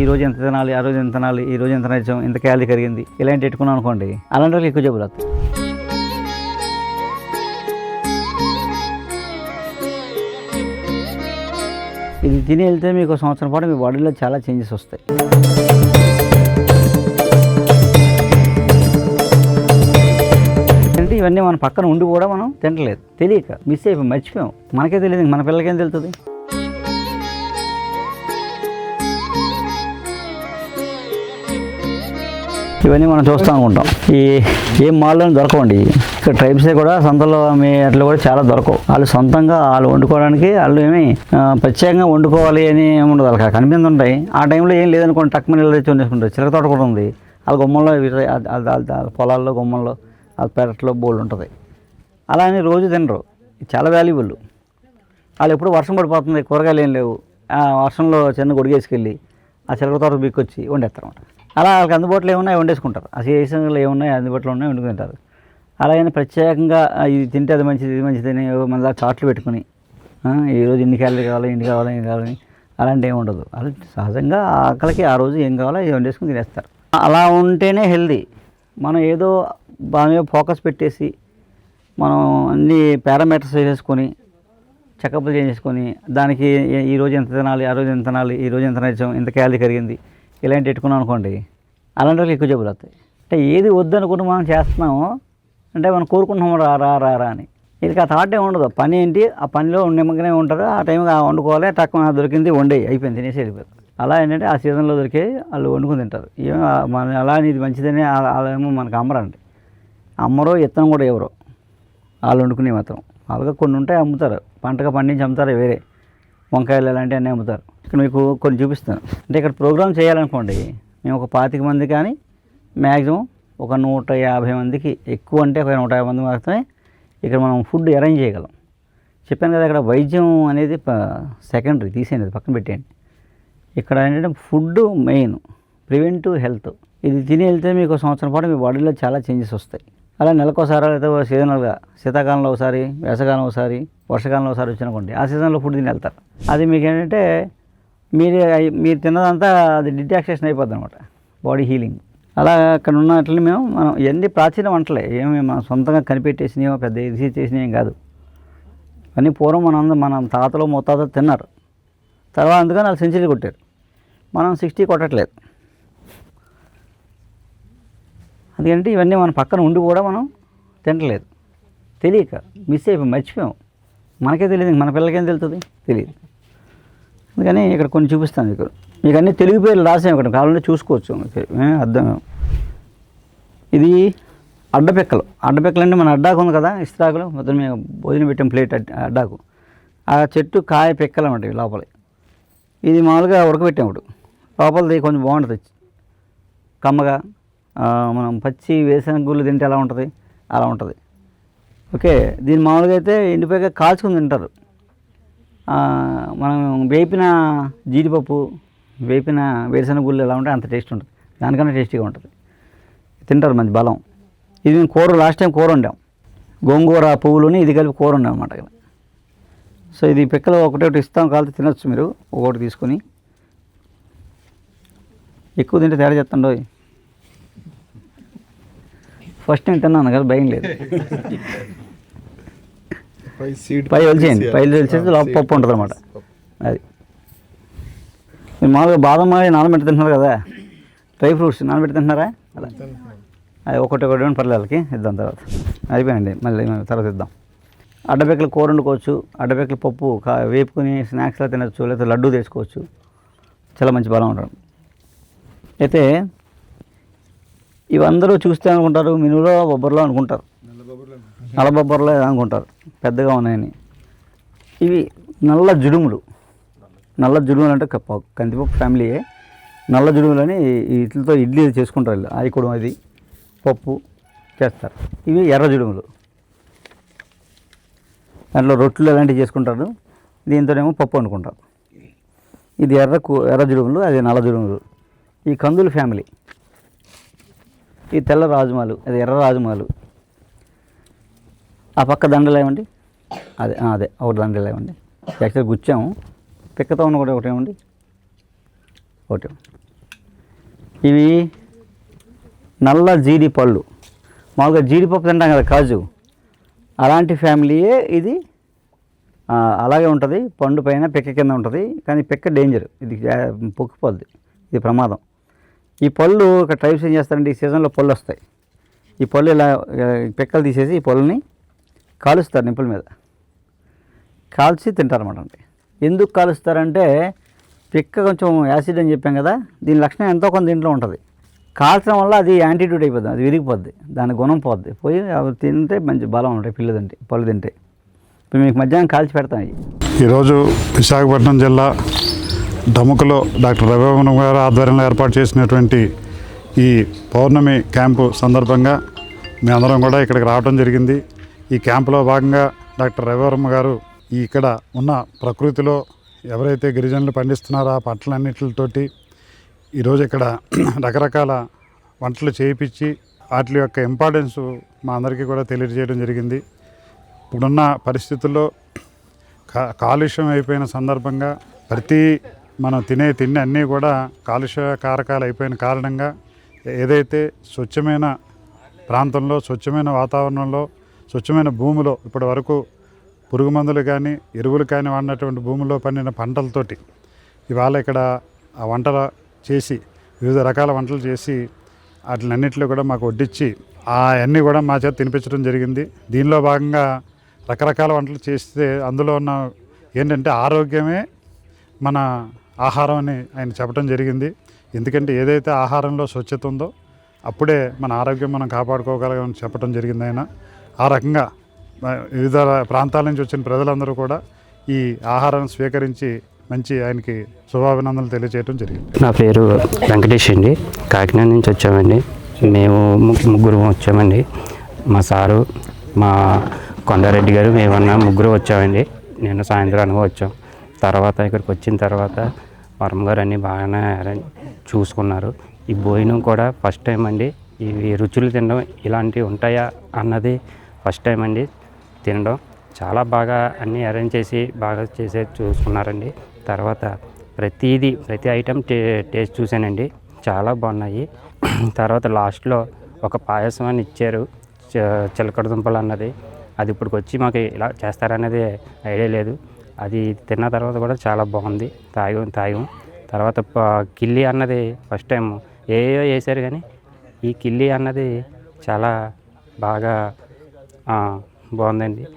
ఈ రోజు ఎంత తినాలి, ఆ రోజు ఎంత తినాలి, ఈ రోజు ఎంత నచ్చాం, ఎంత క్యాలరీ కరిగింది, ఇలాంటి పెట్టుకున్నాం అనుకోండి, అలాంటి వాళ్ళకి ఎక్కువ జబ్బులు వస్తాయి. ఇది తిని వెళ్తే మీకు సంవత్సరం పాటు మీ బాడీలో చాలా చేంజెస్ వస్తాయి. అంటే ఇవన్నీ మన పక్కన ఉండి కూడా మనం తినలేదు, తెలియక మిస్ అయిపోయి మర్చిపోయాం. మనకే తెలియదు, మన పిల్లలకేం తెలుస్తుంది. ఇవన్నీ మనం చూస్తూ ఉంటాం. ఏ మాల్లో దొరకవండి. ఇక్కడ ట్రైబ్సే కూడా సంతలో మీ అట్లా కూడా చాలా దొరకవు. వాళ్ళు సొంతంగా వాళ్ళు వండుకోవడానికి వాళ్ళు ఏమి ప్రత్యేకంగా వండుకోవాలి అని ఏమి ఉండదు. వాళ్ళకి కనిపిస్తుంటాయి. ఆ టైంలో ఏం లేదనుకోండి, టక్కుమని ఇళ్ళ తెచ్చి వండేసుకుంటారు. చిలక తోట కూడా ఉంది వాళ్ళ గుమ్మంలో, పొలాల్లో గుమ్మంలో వాళ్ళ పెరట్లో బోల్డ్ ఉంటుంది. అలా అని రోజు తినరు. చాలా వాల్యుబుల్. వాళ్ళు ఎప్పుడు వర్షం పడిపోతుంది, కూరగాయలు ఏం లేవు, ఆ వర్షంలో చిన్న గొడిగేసుకెళ్ళి ఆ చిలక తోట బీక్కొచ్చి వండేస్తారన్నమాట. అలా వాళ్ళకి అందుబాటులో ఏమున్నాయి వండేసుకుంటారు. ఆ సీజన్లో ఏమున్నాయి అందుబాటులో ఉన్నాయి వండుకుంటారు. అలాగని ప్రత్యేకంగా ఇది తింటే అది మంచిది, ఇది మంచిది అని మన చాట్లు పెట్టుకుని ఈరోజు ఇన్ని క్యాలరీ కావాలి, ఇన్ని కావాలి, ఇన్ని కావాలని అలాంటి ఏమి ఉండదు. అలా సహజంగా ఆకలికి ఆ రోజు ఏం కావాలో అది వండేసుకుని తినేస్తారు. అలా ఉంటేనే హెల్దీ. మనం ఏదో దాని మీద ఫోకస్ పెట్టేసి మనం అన్ని పారామీటర్స్ వేసేసుకొని చెకప్లు చేసేసుకొని దానికి ఈరోజు ఎంత తినాలి, ఆ రోజు ఎంత తినాలి, ఈరోజు ఎంత నచ్చాం, ఎంత క్యాలరీ కరిగింది, ఇలాంటి పెట్టుకున్నాం అనుకోండి, అలాంటి వాళ్ళకి ఎక్కువ జబ్బులు వస్తాయి. అంటే ఏది వద్దనుకుని మనం చేస్తున్నామో అంటే మనం కోరుకుంటున్నాము రా అని. ఇది ఆ థాట్ ఏమి ఉండదు. పని ఏంటి, ఆ పనిలో నిమ్మకనే ఉంటారు. ఆ టైంకి వండుకోవాలి, తక్కువ దొరికింది వండే అయిపోయింది, తినేసి వెళ్ళిపోతారు. అలా ఏంటంటే ఆ సీజన్లో దొరికే వాళ్ళు వండుకుని తింటారు. ఏమో మన అలా ఇది మంచిదని వాళ్ళేమో మనకు అమ్మరండి. అమ్మరో ఇత్తనం కూడా ఎవరో వాళ్ళు వండుకునే మాత్రం. వాళ్ళగా కొన్ని ఉంటాయి అమ్ముతారు, పంటగా పండించి అమ్ముతారు. వేరే వంకాయలు అలాంటివి అన్నీ అమ్ముతారు. ఇక్కడ మీకు కొన్ని చూపిస్తాను. అంటే ఇక్కడ ప్రోగ్రామ్ చేయాలనుకోండి, మేము ఒక 25 మంది కానీ మ్యాక్సిమం ఒక 150 మందికి, ఎక్కువ అంటే ఒక 150 మంది మాత్రమే ఇక్కడ మనం ఫుడ్ అరేంజ్ చేయగలం. చెప్పాను కదా, ఇక్కడ వైద్యం అనేది సెకండరీ, తీసేయండి, పక్కన పెట్టేయండి. ఇక్కడ ఏంటంటే ఫుడ్ మెయిన్, ప్రివెంటివ్ హెల్త్. ఇది తిని వెళ్తే మీకు సంవత్సరం పాటు మీ బాడీలో చాలా చేంజెస్ వస్తాయి. అలా నెలకోసారి అయితే సీజనల్గా, శీతాకాలంలో ఒకసారి, వేసవకాలం ఒకసారి, వర్షాకాలంలో ఒకసారి వచ్చినకోండి, ఆ సీజన్లో ఫుడ్ తిని వెళ్తారు. అది మీకు ఏంటంటే మీరు తిన్నదంతా అది డిటాక్సేషన్ అయిపోద్ది అనమాట, బాడీ హీలింగ్. అలా అక్కడ ఉన్నట్లు మనం ఇవన్నీ ప్రాచీన వంటలే, ఏమి మనం సొంతంగా కనిపెట్టేసినాయో పెద్ద ఇది చేసినాయేం కాదు. అన్నీ పూర్వం మన తాతలు ముత్తాతలు తిన్నారు. తర్వాత అందుకని వాళ్ళు సెంచరీ కొట్టారు, మనం 60 కొట్టట్లేదు. అందుకంటే ఇవన్నీ మన పక్కన ఉండి కూడా మనం తినట్లేదు, తెలియక మిస్ అయిపోయి మర్చిపోయాం. మనకే తెలియదు, మన పిల్లలకేం తెలుస్తుంది, తెలియదు. అందుకని ఇక్కడ కొన్ని చూపిస్తాను మీకు అన్నీ తెలుగు పేర్లు రాసాము. ఇక్కడ కావాలంటే చూసుకోవచ్చు, అర్థం. ఇది అడ్డపెక్కలు. అడ్డపెక్కలు అంటే మన అడ్డాకు ఉంది కదా, ఇస్త్రాకులు, మొత్తం మేము భోజనం పెట్టాం ప్లేట్ అడ్డాకు. ఆ చెట్టు కాయ పెక్కలు అన్నమాట లోపల. ఇది మామూలుగా ఉడకబెట్టాము. లోపలది కొంచెం బాగుంటుంది, కమ్మగా. మనం పచ్చి వేసిన గుళ్ళు తింటే ఎలా ఉంటుంది, అలా ఉంటుంది. ఓకే, దీన్ని మామూలుగా అయితే ఎండిపోయాక కాల్చుకుని తింటారు. మనం వేపిన జీడిపప్పు, వేపిన వేరుశనగ గుళ్ళు ఎలా ఉంటాయి అంత టేస్ట్ ఉంటుంది, దానికన్నా టేస్టీగా ఉంటుంది, తింటారు, మంచి బలం. ఇది మేము కూర లాస్ట్ టైం కూర వండాం, గోంగూర పువ్వులని ఇది కలిపి కూర వండాం అన్నమాట. సో ఇది పిక్కలు ఒకటి ఇస్తాం, కాలితే తినొచ్చు మీరు. ఒకటి తీసుకొని ఎక్కువ తింటే తేడా చెప్తాండో. ఫస్ట్ నేను తిన్నాను కదా, భయం లేదు. పై ఒలిచేయండి, పైలు ఒలిచేసి లోపల పప్పు ఉంటుంది అన్నమాట. అది మీరు మామూలుగా బాదం నానబెట్టి తింటున్నారు కదా, డ్రై ఫ్రూట్స్ నానబెట్టి తింటున్నారా, అలా అది ఒకటి పర్లేదుకి ఇద్దాం. తర్వాత అయిపోయింది, మళ్ళీ తర్వాత ఇద్దాం. అడ్డపెక్కలు కూర వండుకోవచ్చు, అడ్డపెక్కలు పప్పు వేపుకొని స్నాక్స్లా తినచ్చు, లేకపోతే లడ్డూ తెచ్చుకోవచ్చు. చాలా మంచి బలం ఉంటుంది. అయితే ఇవందరూ చూస్తే అనుకుంటారు మినువులో బొబ్బర్లో అనుకుంటారు, నల్ల బొబ్బర్లో అనుకుంటారు పెద్దగా ఉన్నాయని. ఇవి నల్ల జుడుములు. నల్ల జుడుములు అంటే కందిపప్పు ఫ్యామిలీయే. నల్ల జుడుములని వీటితో ఇడ్లీ చేసుకుంటారు వీళ్ళు. అది కూడా అది పప్పు చేస్తారు. ఇవి ఎర్ర జుడుములు, దాంట్లో రొట్టెలు అలాంటివి చేసుకుంటారు. దీంతోనేమో పప్పు వండుకుంటారు. ఇది ఎర్ర జుడుములు, అది నల్ల జుడుములు. ఈ కందులు ఫ్యామిలీ. ఈ తెల్ల రాజమాలు, అది ఎర్ర రాజమాలు. ఆ పక్క దండలు ఏమండి, అదే ఒకటి దండలు ఏమండి. యాక్చువల్గా గుచ్చాము, పిక్కతో ఉన్న కూడా ఒకటి ఏమండి, ఒకటి. ఇవి నల్ల జీడి పళ్ళు, మామూలుగా జీడిపప్పు తింటాం కదా కాజు, అలాంటి ఫ్యామిలీయే ఇది. అలాగే ఉంటుంది, పండు పైన పిక్క కింద ఉంటుంది, కానీ పిక్క డేంజర్, ఇది పొక్కిపోద్ది, ఇది ప్రమాదం. ఈ పళ్ళు ఇక్కడ ట్రైబ్స్ ఏం చేస్తారంటే ఈ సీజన్లో పళ్ళు వస్తాయి, ఈ పళ్ళు ఇలా పిక్కలు తీసేసి ఈ పళ్ళని కాలుస్తారు, నిప్పుల మీద కాల్చి తింటారన్నమాట అండి. ఎందుకు కాలుస్తారంటే పిక్క కొంచెం యాసిడ్ అని చెప్పాం కదా, దీని లక్షణం ఎంతో కొంత దీంట్లో ఉంటుంది. కాల్చడం వల్ల అది యాంటీట్యూడ్ అయిపోద్ది, అది విరిగిపోద్ది, దాని గుణం పోద్ది, పోయి అవి తింటే మంచి బలం ఉంటాయి పిల్లు తింటే, పళ్ళు తింటే. ఇప్పుడు మీకు మధ్యాహ్నం కాల్చి పెడతాను. ఈరోజు విశాఖపట్నం జిల్లా డముకలో డాక్టర్ రవివర్మ గారు ఆధ్వర్యంలో ఏర్పాటు చేసినటువంటి ఈ పౌర్ణమి క్యాంపు సందర్భంగా మీ అందరం కూడా ఇక్కడికి రావడం జరిగింది. ఈ క్యాంపులో భాగంగా డాక్టర్ రవివర్మ గారు ఇక్కడ ఉన్న ప్రకృతిలో ఎవరైతే గిరిజనులు పండిస్తున్నారో ఆ పంటలన్నిటితోటి ఈరోజు ఇక్కడ రకరకాల వంటలు చేయించి వాటి యొక్క ఇంపార్టెన్స్ మా అందరికీ కూడా తెలియజేయడం జరిగింది. ఇప్పుడున్న పరిస్థితుల్లో కాలుష్యం అయిపోయిన సందర్భంగా ప్రతి మనం తినే తిండి అన్నీ కూడా కాలుష్య కారకాలు అయిపోయిన కారణంగా ఏదైతే స్వచ్ఛమైన ప్రాంతంలో, స్వచ్ఛమైన వాతావరణంలో, స్వచ్ఛమైన భూమిలో ఇప్పటి వరకు పురుగు మందులు కానీ ఎరువులు కానీ వాడినటువంటి భూమిలో పండిన పంటలతోటి ఇవాళ ఇక్కడ ఆ వంటలు చేసి వివిధ రకాల వంటలు చేసి వాటిలన్నింటిలో కూడా మాకు వడ్డించి అవన్నీ కూడా మా చేత తినిపించడం జరిగింది. దీనిలో భాగంగా రకరకాల వంటలు చేస్తే అందులో ఉన్న ఏంటంటే ఆరోగ్యమే మన ఆహారం అని ఆయన చెప్పడం జరిగింది. ఎందుకంటే ఏదైతే ఆహారంలో స్వచ్ఛత ఉందో అప్పుడే మన ఆరోగ్యం మనం కాపాడుకోగలమని చెప్పడం జరిగింది ఆయన. ఆ రకంగా వివిధ ప్రాంతాల నుంచి వచ్చిన ప్రజలందరూ కూడా ఈ ఆహారాన్ని స్వీకరించి మంచి ఆయనకి శుభాభినందనలు తెలియజేయడం జరిగింది. నా పేరు వెంకటేష్ అండి, కాకినాడ నుంచి వచ్చామండి. మేము ముగ్గురు వచ్చామండి. మా సారు, మా కొండారెడ్డి గారు, మేమన్నా ముగ్గురు వచ్చామండి. నేను సాయంత్రానికి వచ్చాం. తర్వాత ఇక్కడికి వచ్చిన తర్వాత వర్మ గారు అన్నీ బాగానే చూసుకున్నారు. ఈ భోజనం కూడా ఫస్ట్ టైం అండి. ఇవి రుచులు తినడం ఇలాంటివి ఉంటాయా అన్నది ఫస్ట్ టైం అండి తినడం. చాలా బాగా అన్నీ అరేంజ్ చేసి బాగా చూసుకున్నారండి. తర్వాత ప్రతి ఐటెం టేస్ట్ చూశానండి, చాలా బాగున్నాయి. తర్వాత లాస్ట్లో ఒక పాయసం అని ఇచ్చారు, చిలకడ దుంపలు అన్నది. అది ఇప్పటికి వచ్చి మాకు ఇలా చేస్తారనేది ఐడియా లేదు. అది తిన్న తర్వాత కూడా చాలా బాగుంది, తాగాం. తర్వాత కిల్లి అన్నది ఫస్ట్ టైం ఏయో వేసారు, కానీ ఈ కిల్లి అన్నది చాలా బాగా బాగుందండి.